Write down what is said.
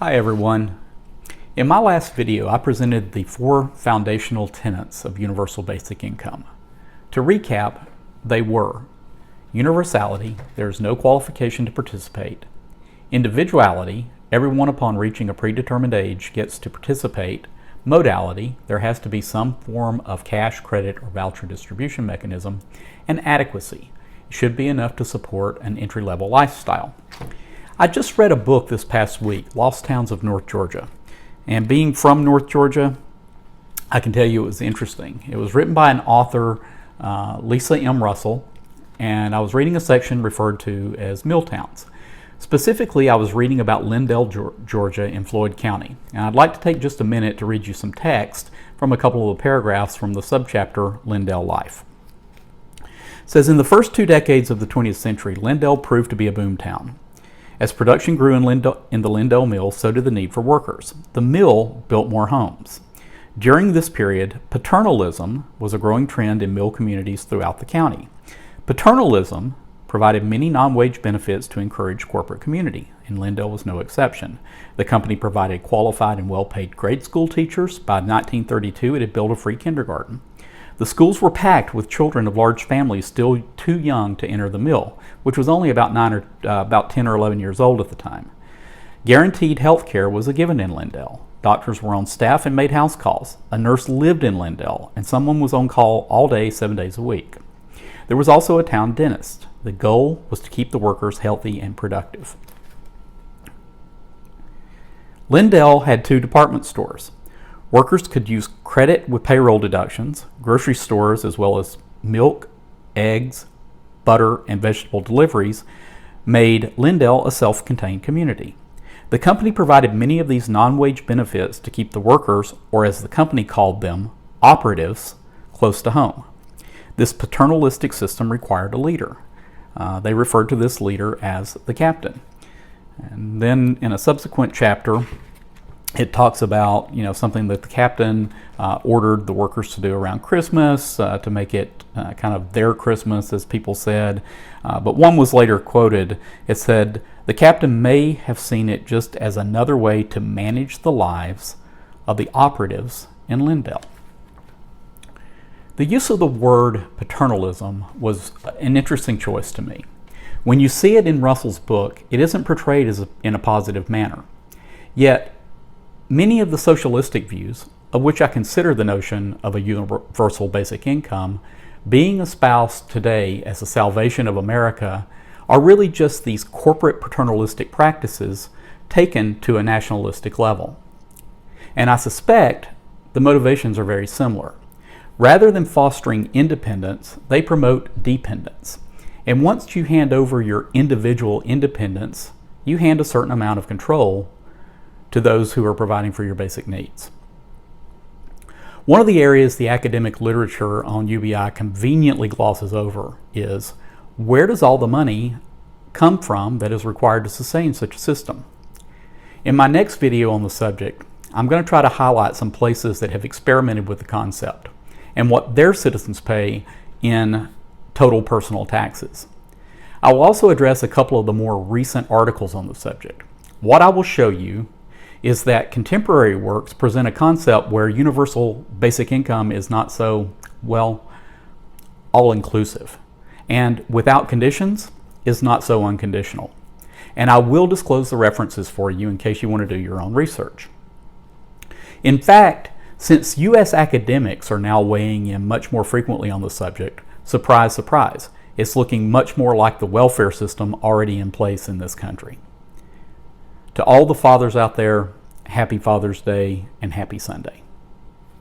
Hi everyone. In my last video, I presented the 4 foundational tenets of universal basic income. To recap, they were universality, there is no qualification to participate; individuality, everyone upon reaching a predetermined age gets to participate; modality, there has to be some form of cash, credit, or voucher distribution mechanism; and adequacy, it should be enough to support an entry-level lifestyle. I just read a book this past week, Lost Towns of North Georgia. And being from North Georgia, I can tell you it was interesting. It was written by an author, Lisa M. Russell, and I was reading a section referred to as Mill Towns. Specifically, I was reading about Lindell, Georgia in Floyd County. And I'd like to take just a minute to read you some text from a couple of the paragraphs from the subchapter Lindell Life. It says, in the first 2 decades of the 20th century, Lindell proved to be a boom town. As production grew in the Lindell mill, so did the need for workers. The mill built more homes. During this period, paternalism was a growing trend in mill communities throughout the county. Paternalism provided many non-wage benefits to encourage corporate community, and Lindell was no exception. The company provided qualified and well-paid grade school teachers. By 1932, it had built a free kindergarten. The schools were packed with children of large families still too young to enter the mill, which was only about 10 or 11 years old at the time. Guaranteed health care was a given in Lindell. Doctors were on staff and made house calls. A nurse lived in Lindell, and someone was on call all day, 7 days a week. There was also a town dentist. The goal was to keep the workers healthy and productive. Lindell had 2 department stores. Workers could use credit with payroll deductions. Grocery stores, as well as milk, eggs, butter, and vegetable deliveries, made Lindell a self-contained community. The company provided many of these non-wage benefits to keep the workers, or as the company called them, operatives, close to home. This paternalistic system required a leader. They referred to this leader as the captain. And then in a subsequent chapter, it talks about something that the captain ordered the workers to do around Christmas to make it kind of their Christmas, as people said. But one was later quoted. It said, "The captain may have seen it just as another way to manage the lives of the operatives in Lindell." The use of the word paternalism was an interesting choice to me. When you see it in Russell's book, it isn't portrayed in a positive manner. Yet, many of the socialistic views, of which I consider the notion of a universal basic income, being espoused today as the salvation of America, are really just these corporate paternalistic practices taken to a nationalistic level. And I suspect the motivations are very similar. Rather than fostering independence, they promote dependence. And once you hand over your individual independence, you hand a certain amount of control to those who are providing for your basic needs. One of the areas the academic literature on UBI conveniently glosses over is, where does all the money come from that is required to sustain such a system? In my next video on the subject, I'm going to try to highlight some places that have experimented with the concept and what their citizens pay in total personal taxes. I will also address a couple of the more recent articles on the subject. What I will show you is that contemporary works present a concept where universal basic income is not so, all-inclusive, and without conditions is not so unconditional. And I will disclose the references for you in case you want to do your own research. In fact, since U.S. academics are now weighing in much more frequently on the subject, surprise, surprise, it's looking much more like the welfare system already in place in this country. To all the fathers out there, happy Father's Day and happy Sunday.